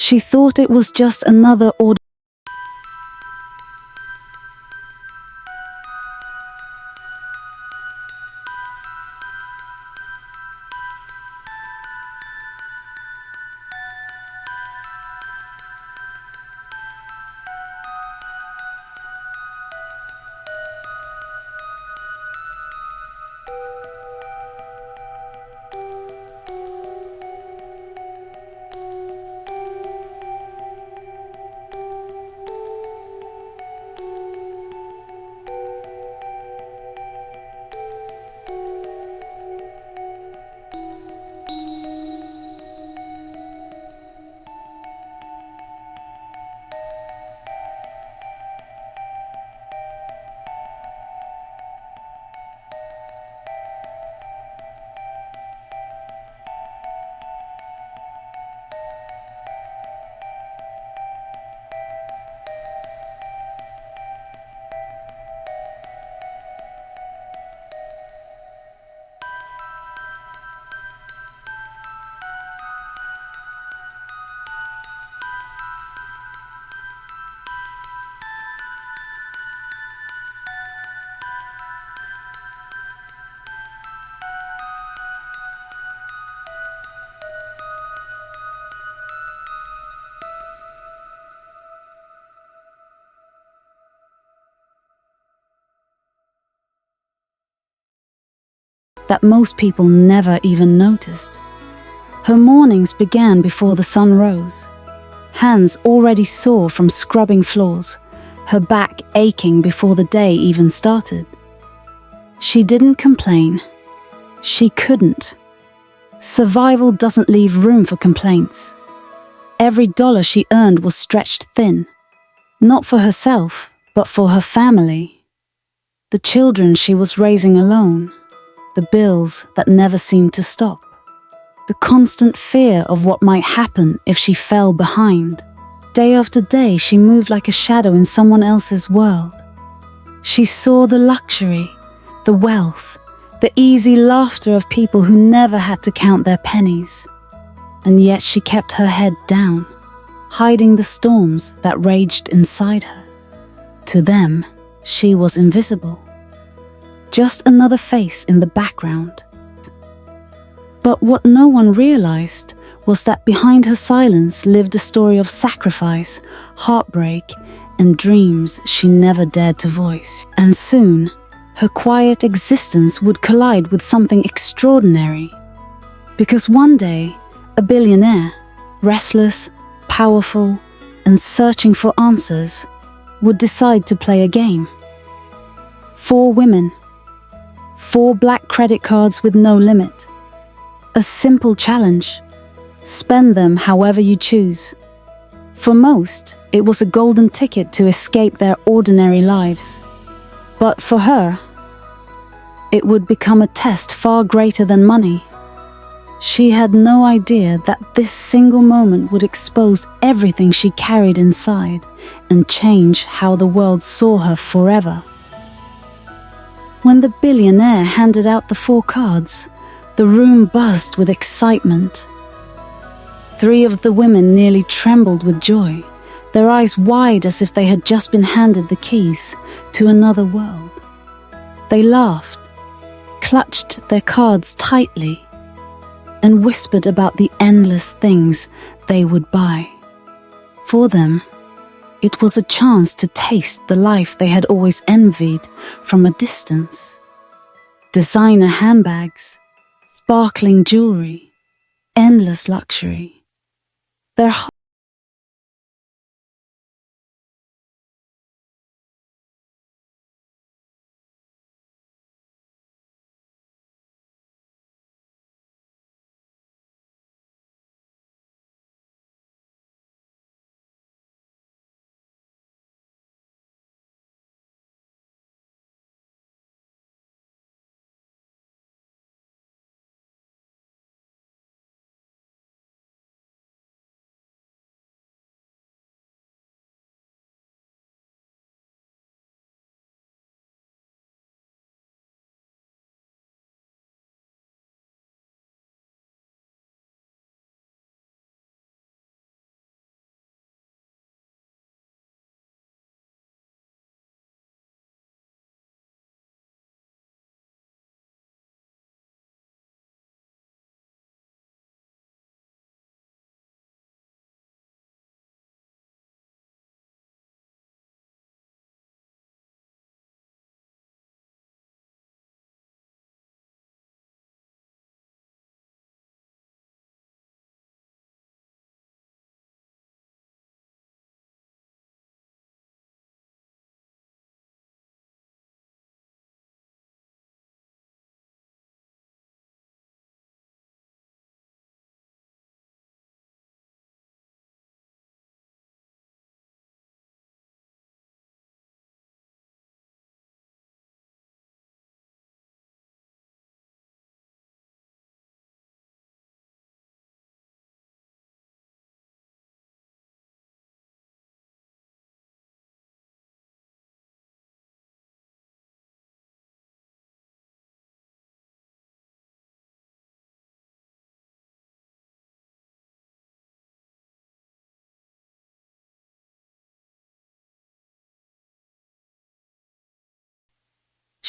She thought it was just another ordinary. That most people never even noticed. Her mornings began before the sun rose. Hands already sore from scrubbing floors, her back aching before the day even started. She didn't complain. She couldn't. Survival doesn't leave room for complaints. Every dollar she earned was stretched thin, not for herself, but for her family. The children she was raising alone. The bills that never seemed to stop. The constant fear of what might happen if she fell behind. Day after day, she moved like a shadow in someone else's world. She saw the luxury, the wealth, the easy laughter of people who never had to count their pennies. And yet she kept her head down, hiding the storms that raged inside her. To them, she was invisible. Just another face in the background. But what no one realized was that behind her silence lived a story of sacrifice, heartbreak, and dreams she never dared to voice. And soon, her quiet existence would collide with something extraordinary. Because one day, a billionaire, restless, powerful, and searching for answers, would decide to play a game. 4 women. 4 black credit cards with no limit. A simple challenge. Spend them however you choose. For most, it was a golden ticket to escape their ordinary lives. But for her, it would become a test far greater than money. She had no idea that this single moment would expose everything she carried inside and change how the world saw her forever. When the billionaire handed out the 4 cards, the room buzzed with excitement. 3 of the women nearly trembled with joy, their eyes wide as if they had just been handed the keys to another world. They laughed, clutched their cards tightly, and whispered about the endless things they would buy. For them, it was a chance to taste the life they had always envied from a distance. Designer handbags, sparkling jewelry, endless luxury. Their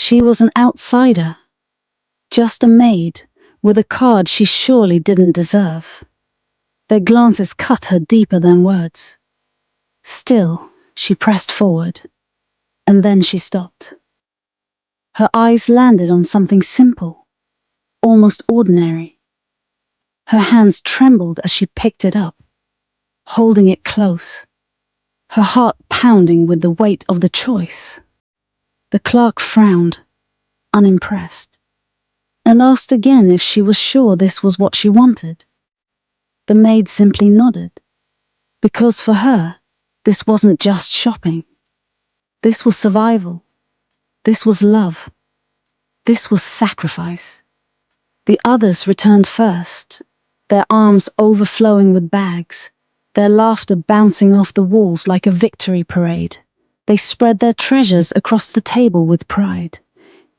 She was an outsider, just a maid, with a card she surely didn't deserve. Their glances cut her deeper than words. Still, she pressed forward, and then she stopped. Her eyes landed on something simple, almost ordinary. Her hands trembled as she picked it up, holding it close, her heart pounding with the weight of the choice. The clerk frowned, unimpressed, and asked again if she was sure this was what she wanted. The maid simply nodded, because for her, this wasn't just shopping. This was survival. This was love. This was sacrifice. The others returned first, their arms overflowing with bags, their laughter bouncing off the walls like a victory parade. They spread their treasures across the table with pride.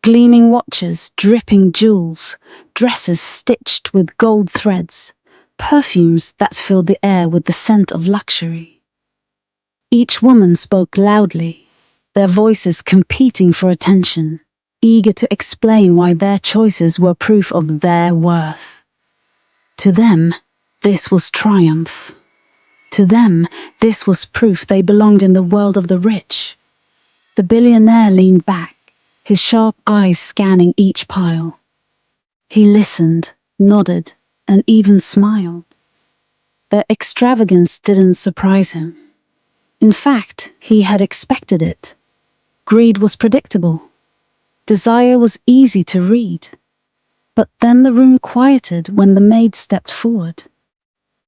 Gleaming watches, dripping jewels, dresses stitched with gold threads, perfumes that filled the air with the scent of luxury. Each woman spoke loudly, their voices competing for attention, eager to explain why their choices were proof of their worth. To them, this was triumph. To them, this was proof they belonged in the world of the rich. The billionaire leaned back, his sharp eyes scanning each pile. He listened, nodded, and even smiled. Their extravagance didn't surprise him. In fact, he had expected it. Greed was predictable. Desire was easy to read. But then the room quieted when the maid stepped forward.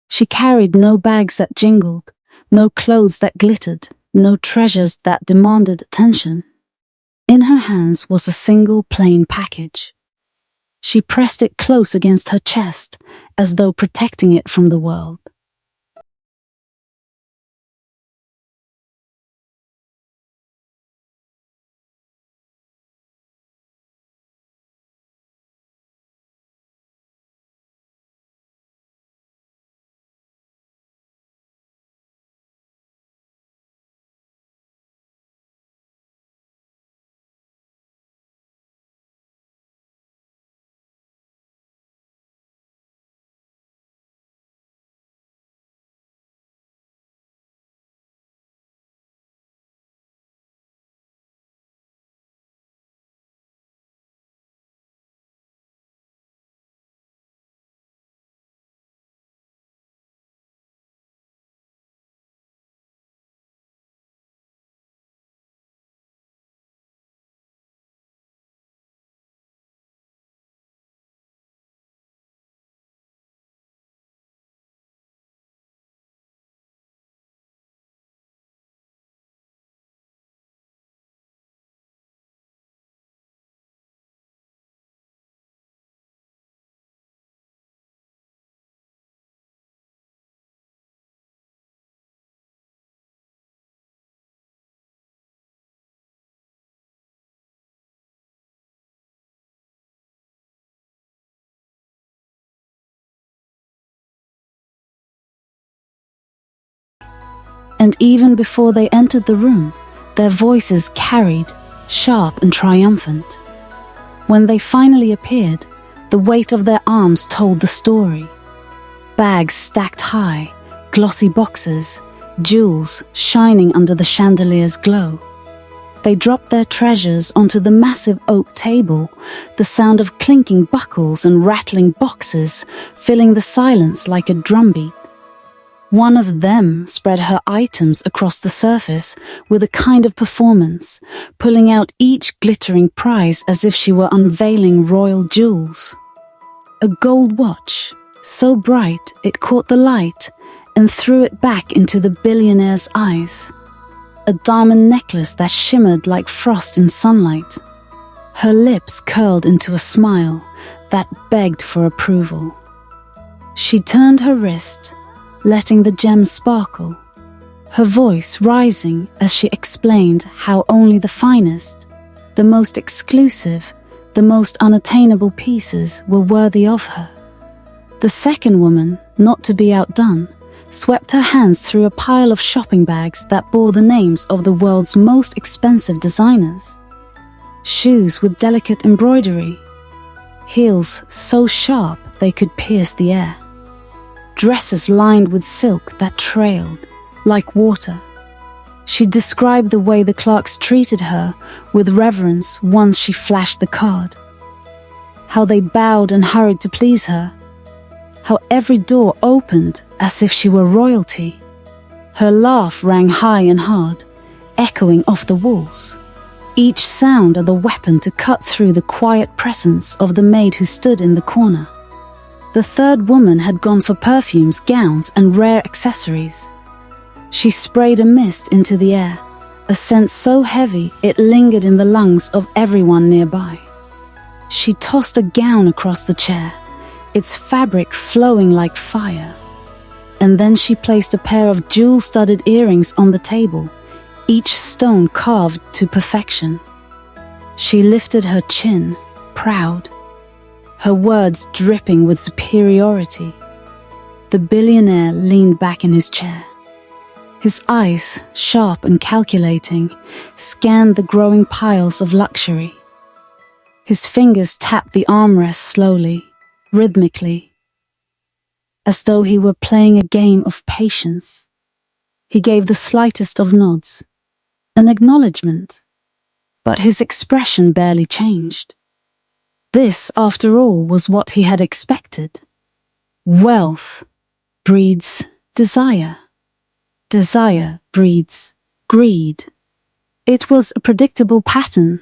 She carried no bags that jingled, no clothes that glittered, no treasures that demanded attention. In her hands was a single plain package. She pressed it close against her chest, as though protecting it from the world. And even before they entered the room, their voices carried, sharp and triumphant. When they finally appeared, the weight of their arms told the story. Bags stacked high, glossy boxes, jewels shining under the chandelier's glow. They dropped their treasures onto the massive oak table, the sound of clinking buckles and rattling boxes filling the silence like a drumbeat. One of them spread her items across the surface with a kind of performance, pulling out each glittering prize as if she were unveiling royal jewels. A gold watch, so bright it caught the light and threw it back into the billionaire's eyes. A diamond necklace that shimmered like frost in sunlight. Her lips curled into a smile that begged for approval. She turned her wrist, letting the gems sparkle, her voice rising as she explained how only the finest, the most exclusive, the most unattainable pieces were worthy of her. The second woman, not to be outdone, swept her hands through a pile of shopping bags that bore the names of the world's most expensive designers. shoes with delicate embroidery, heels so sharp they could pierce the air, dresses lined with silk that trailed like water. She described the way the clerks treated her with reverence once she flashed the card, how they bowed and hurried to please her, how every door opened as if she were royalty. Her laugh rang high and hard, echoing off the walls, each sound a weapon to cut through the quiet presence of the maid who stood in the corner. The third woman had gone for perfumes, gowns, and rare accessories. She sprayed a mist into the air, a scent so heavy it lingered in the lungs of everyone nearby. She tossed a gown across the chair, its fabric flowing like fire. And then she placed a pair of jewel-studded earrings on the table, each stone carved to perfection. She lifted her chin, proud, her words dripping with superiority. The billionaire leaned back in his chair. His eyes, sharp and calculating, scanned the growing piles of luxury. His fingers tapped the armrest slowly, rhythmically, as though he were playing a game of patience. He gave the slightest of nods, an acknowledgement, but his expression barely changed. This, after all, was what he had expected. Wealth breeds desire. Desire breeds greed. It was a predictable pattern,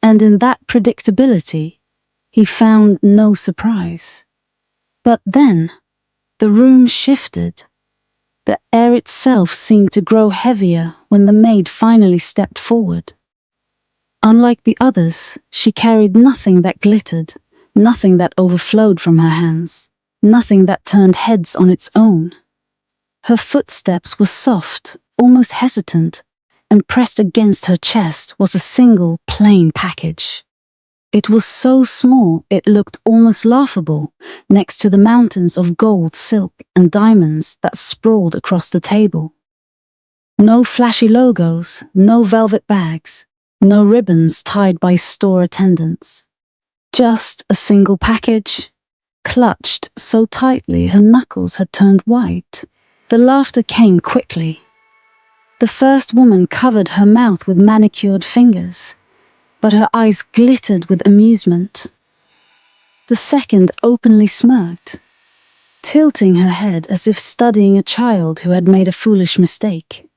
and in that predictability, he found no surprise. But then, the room shifted. The air itself seemed to grow heavier when the maid finally stepped forward. Unlike the others, she carried nothing that glittered, nothing that overflowed from her hands, nothing that turned heads on its own. Her footsteps were soft, almost hesitant, and pressed against her chest was a single, plain package. It was so small it looked almost laughable next to the mountains of gold, silk, and diamonds that sprawled across the table. No flashy logos, no velvet bags, no ribbons tied by store attendants. Just a single package, clutched so tightly her knuckles had turned white. The laughter came quickly. The first woman covered her mouth with manicured fingers, but her eyes glittered with amusement. The second openly smirked, tilting her head as if studying a child who had made a foolish mistake.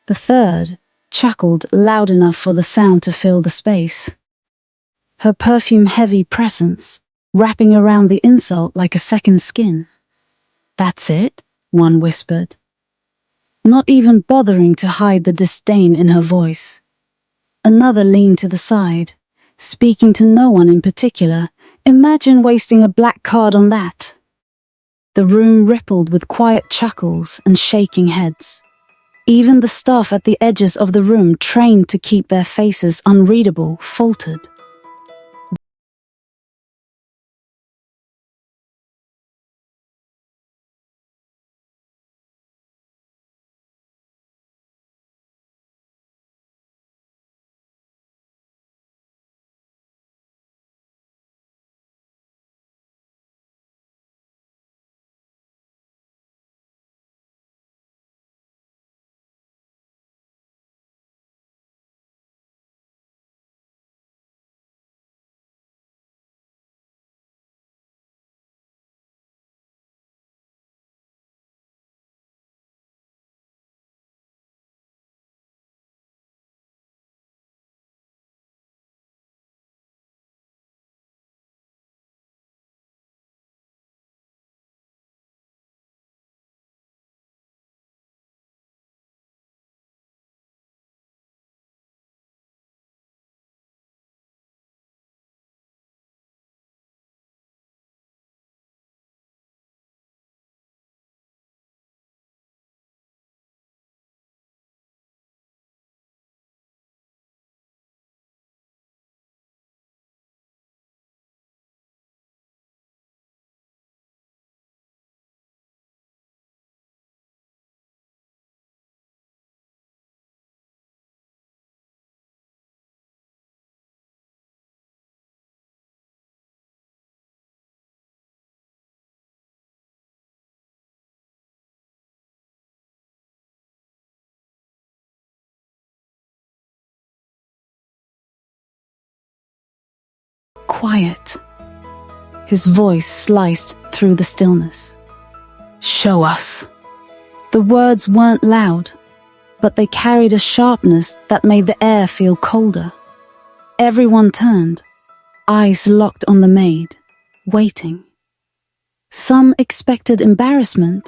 The third chuckled loud enough for the sound to fill the space, her perfume-heavy presence wrapping around the insult like a second skin. "That's it?" one whispered, not even bothering to hide the disdain in her voice. Another leaned to the side, speaking to no one in particular. "Imagine wasting a black card on that." The room rippled with quiet chuckles and shaking heads. Even the staff at the edges of the room, trained to keep their faces unreadable, faltered. quiet. His voice sliced through the stillness. "Show us." The words weren't loud, but they carried a sharpness that made the air feel colder. Everyone turned, eyes locked on the maid, waiting. Some expected embarrassment.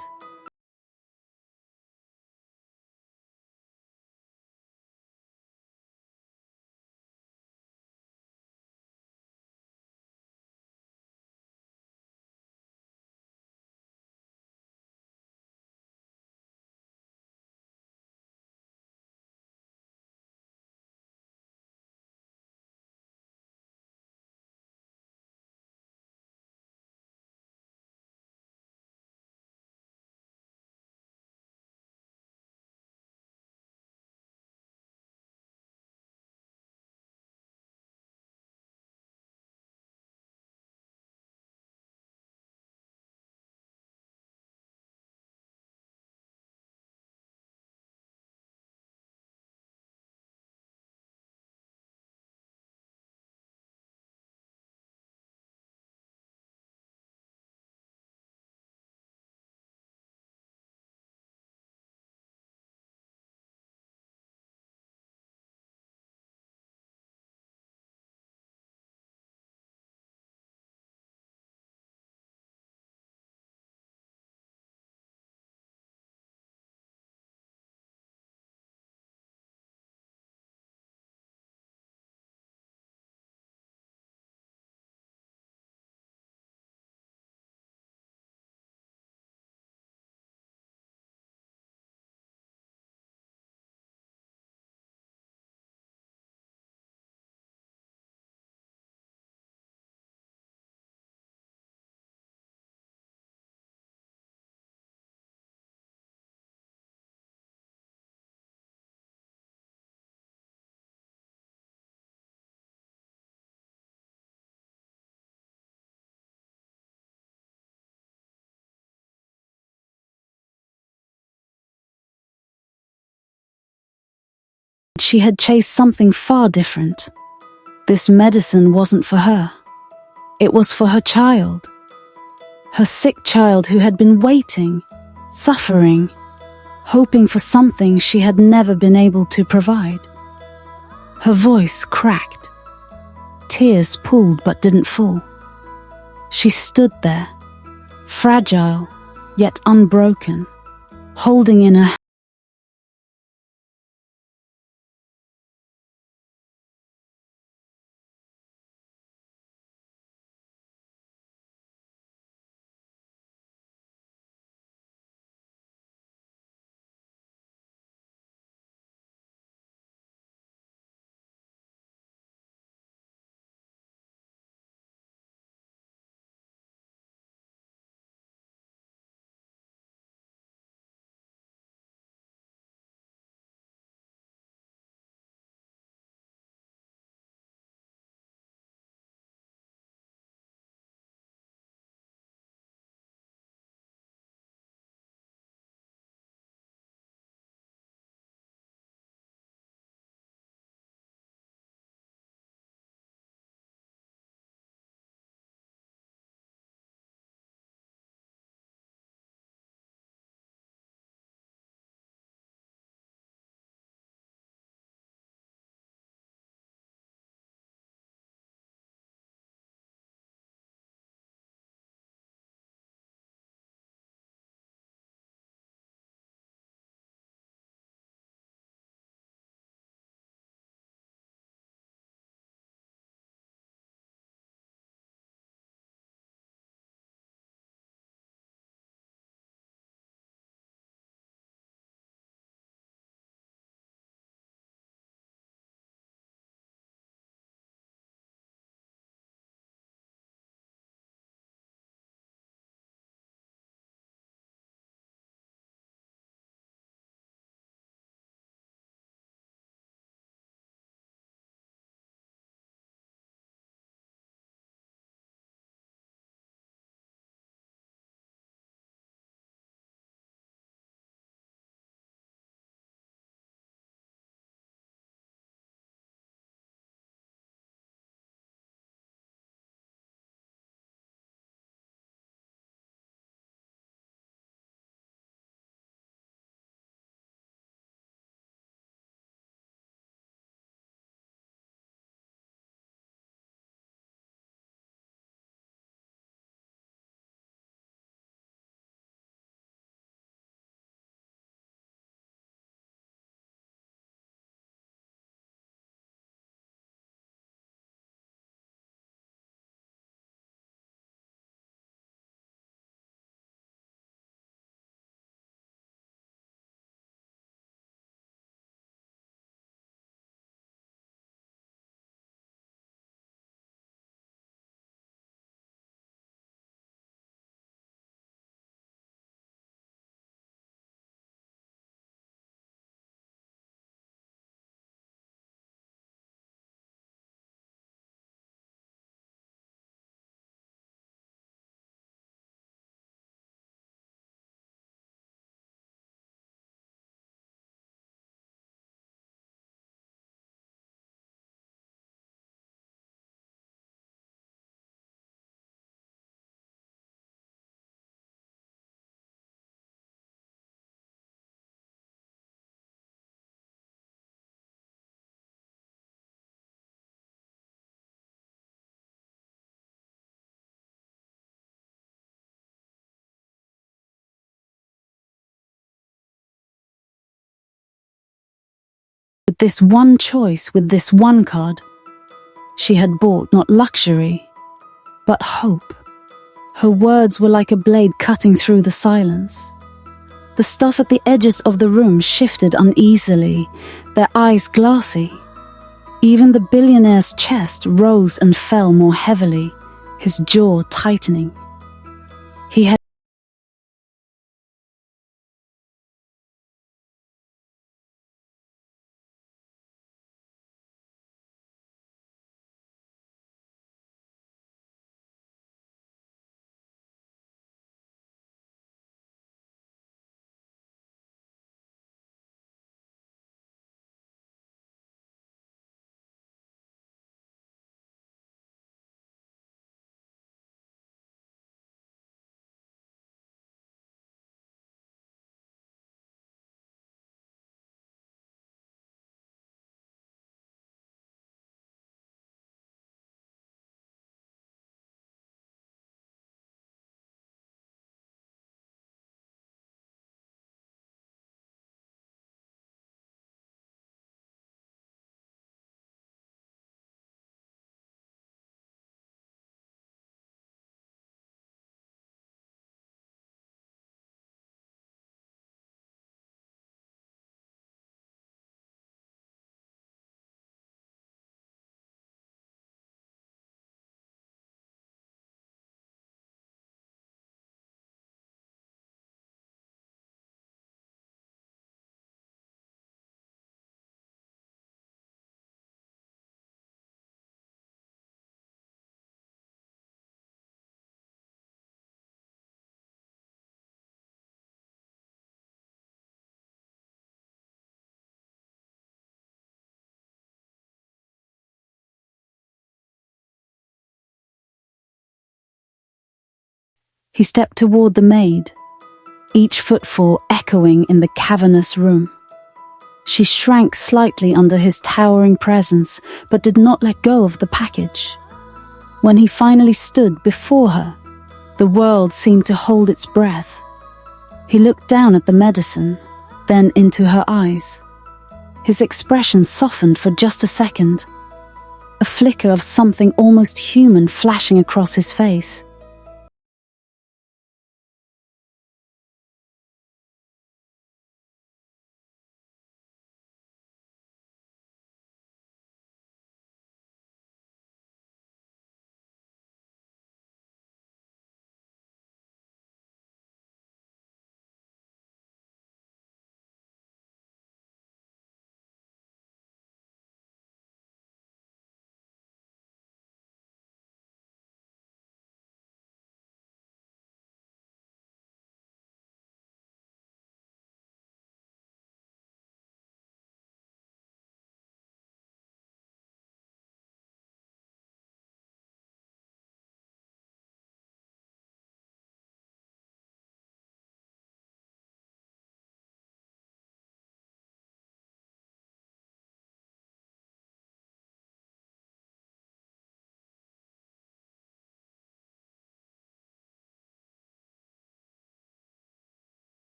She had chased something far different. This medicine wasn't for her. It was for her child. Her sick child who had been waiting, suffering, hoping for something she had never been able to provide. Her voice cracked. Tears pooled but didn't fall. She stood there, fragile yet unbroken, holding in her with this one choice, with this one card, she had bought not luxury, but hope. Her words were like a blade cutting through the silence. The stuff at the edges of the room shifted uneasily, their eyes glassy. Even the billionaire's chest rose and fell more heavily, his jaw tightening. He stepped toward the maid, each footfall echoing in the cavernous room. She shrank slightly under his towering presence, but did not let go of the package. When he finally stood before her, the world seemed to hold its breath. He looked down at the medicine, then into her eyes. His expression softened for just a second, a flicker of something almost human flashing across his face.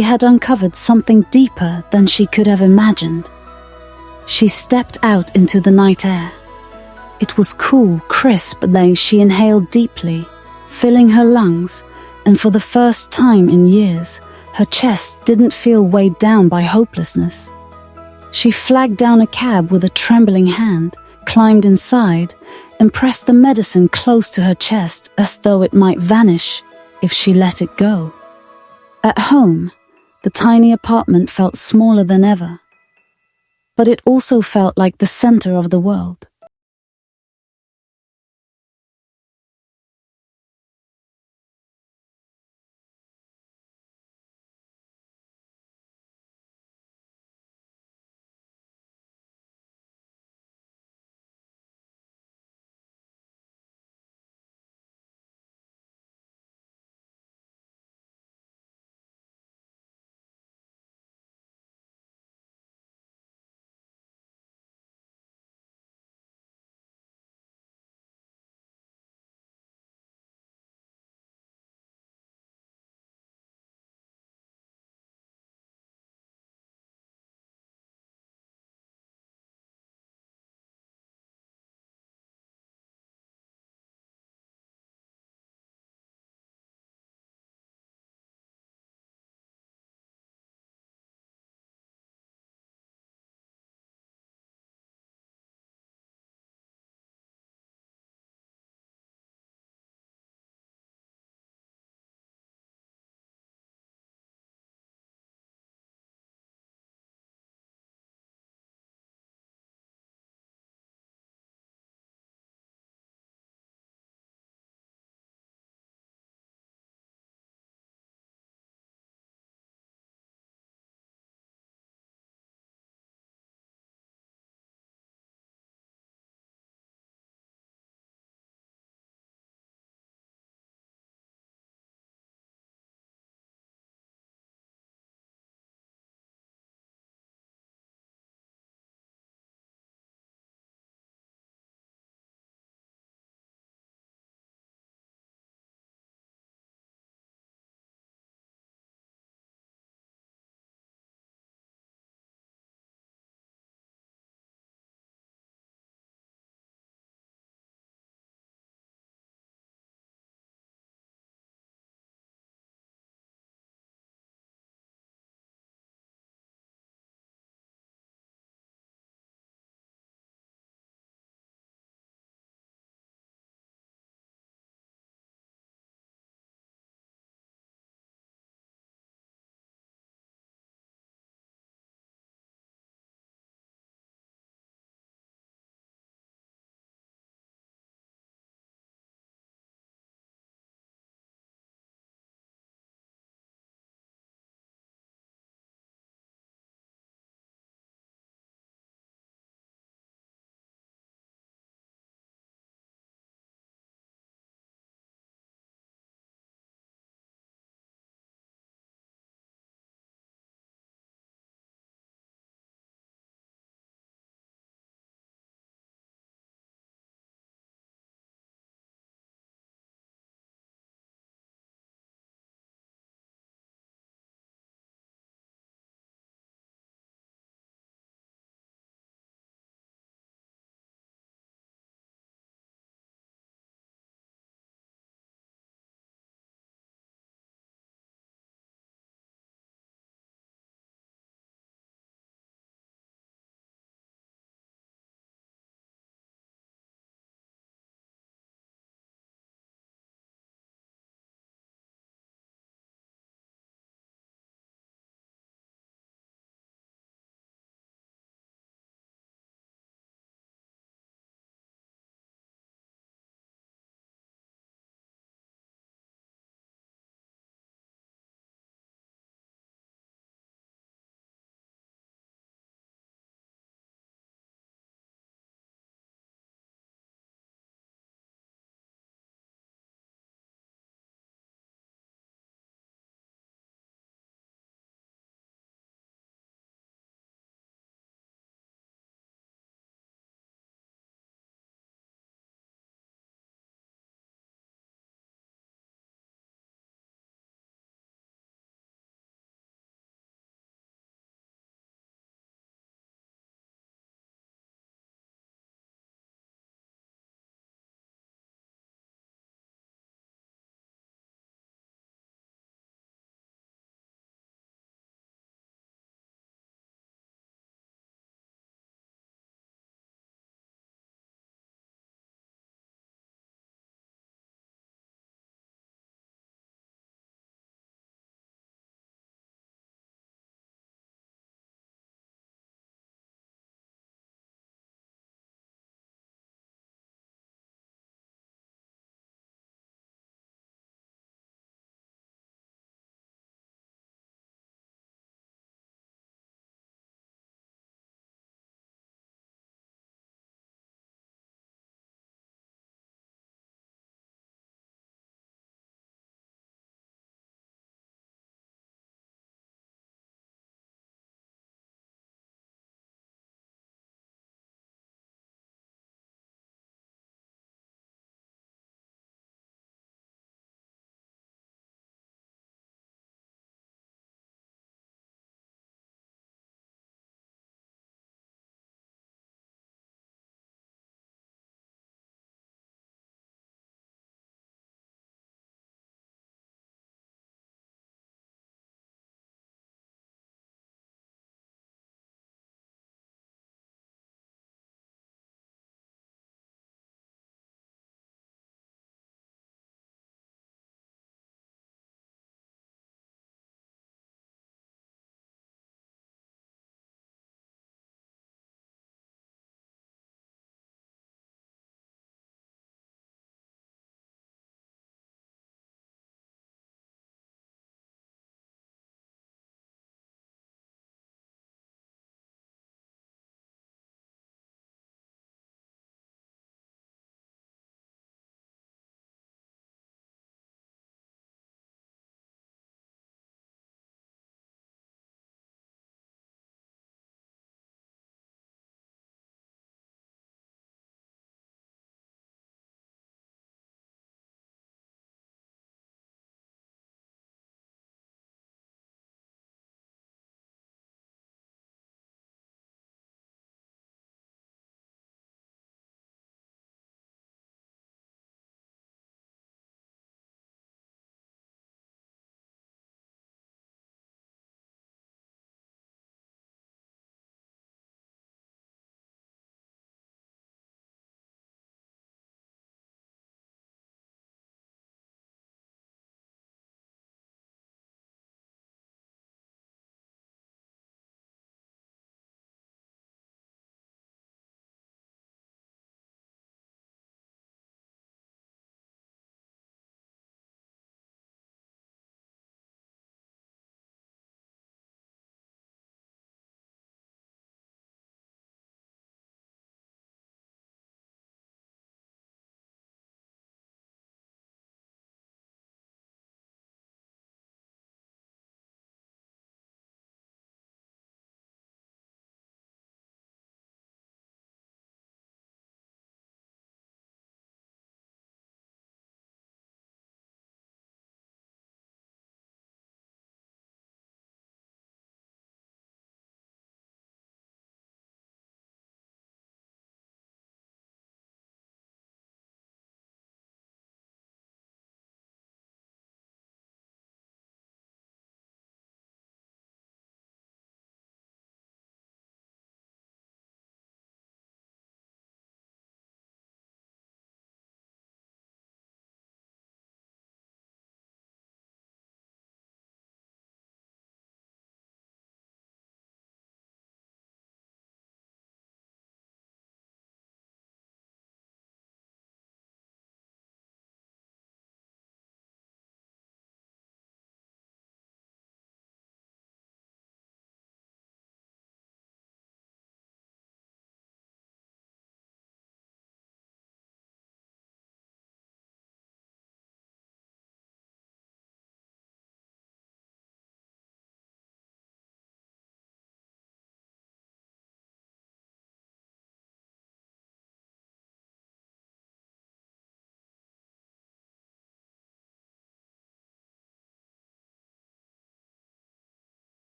She had uncovered something deeper than she could have imagined. She stepped out into the night air. It was cool, crisp, and she inhaled deeply, filling her lungs, and for the first time in years, her chest didn't feel weighed down by hopelessness. She flagged down a cab with a trembling hand, climbed inside, and pressed the medicine close to her chest as though it might vanish if she let it go. At home, the tiny apartment felt smaller than ever, but it also felt like the center of the world.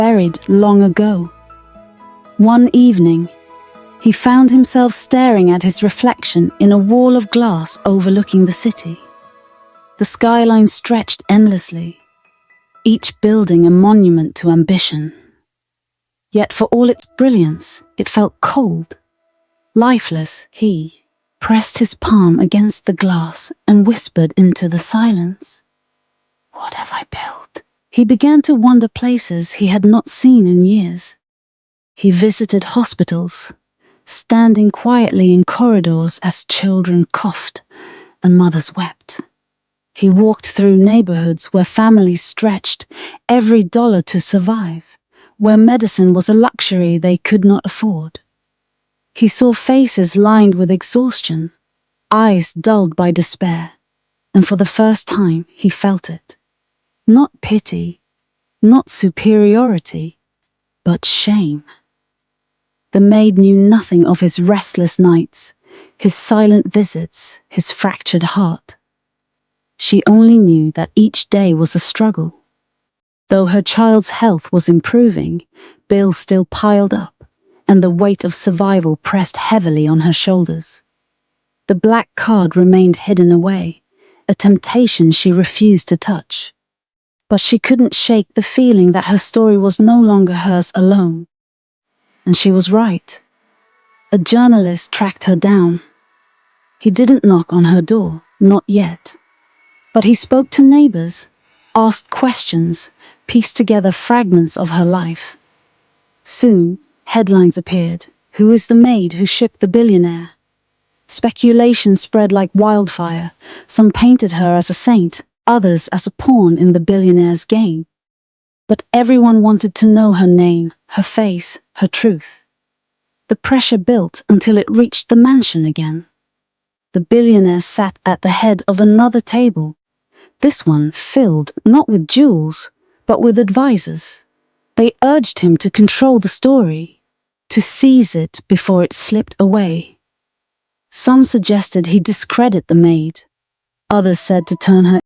buried long ago. One evening, he found himself staring at his reflection in a wall of glass overlooking the city. The skyline stretched endlessly, each building a monument to ambition. Yet for all its brilliance, it felt cold, lifeless. He pressed his palm against the glass and whispered into the silence, "What have I built?" He began to wander places he had not seen in years. He visited hospitals, standing quietly in corridors as children coughed and mothers wept. He walked through neighborhoods where families stretched every dollar to survive, where medicine was a luxury they could not afford. He saw faces lined with exhaustion, eyes dulled by despair, and for the first time he felt it. Not pity, not superiority, but shame. The maid knew nothing of his restless nights, his silent visits, his fractured heart. She only knew that each day was a struggle. Though her child's health was improving, bills still piled up, and the weight of survival pressed heavily on her shoulders. The black card remained hidden away, a temptation she refused to touch. But she couldn't shake the feeling that her story was no longer hers alone. And she was right. A journalist tracked her down. He didn't knock on her door, not yet. But he spoke to neighbors, asked questions, pieced together fragments of her life. Soon, headlines appeared. Who is the maid who shook the billionaire? Speculation spread like wildfire. Some painted her as a saint, others as a pawn in the billionaire's game. But everyone wanted to know her name, her face, her truth. The pressure built until it reached the mansion again. The billionaire sat at the head of another table, this one filled not with jewels, but with advisors. They urged him to control the story, to seize it before it slipped away. Some suggested he discredit the maid. Others said to turn her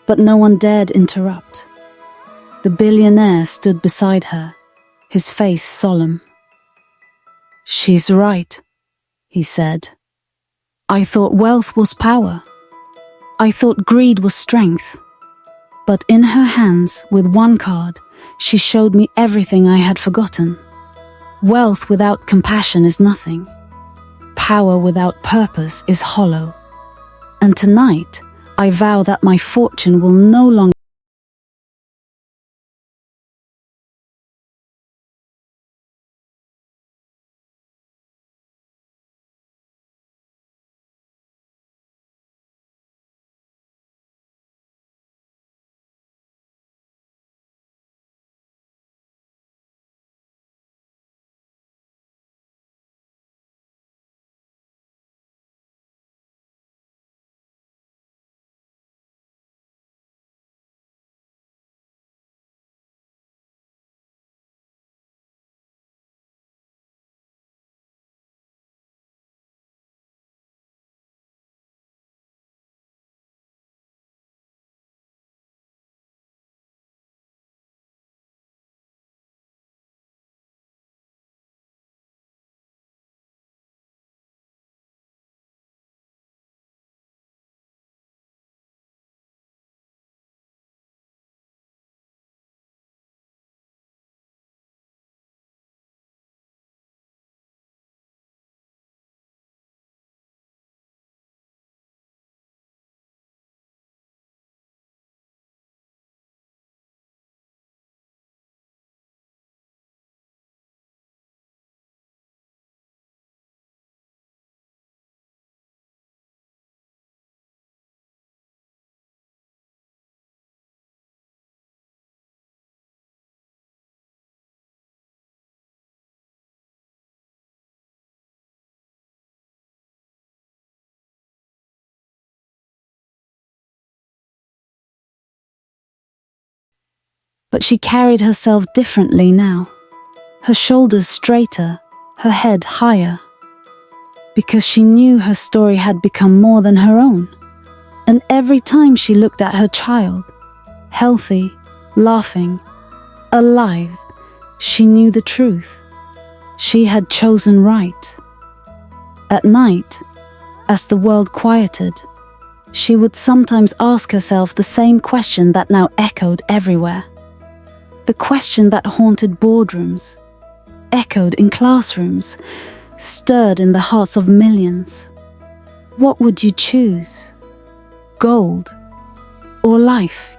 but no one dared interrupt. The billionaire stood beside her, his face solemn. "She's right," he said. "I thought wealth was power. I thought greed was strength. But in her hands, with one card, she showed me everything I had forgotten. Wealth without compassion is nothing. Power without purpose is hollow. And tonight, I vow that my fortune will no longer..." But she carried herself differently now. Her shoulders straighter, her head higher. Because she knew her story had become more than her own. And every time she looked at her child, healthy, laughing, alive, she knew the truth. She had chosen right. At night, as the world quieted, she would sometimes ask herself the same question that now echoed everywhere. The question that haunted boardrooms, echoed in classrooms, stirred in the hearts of millions. What would you choose? Gold or life?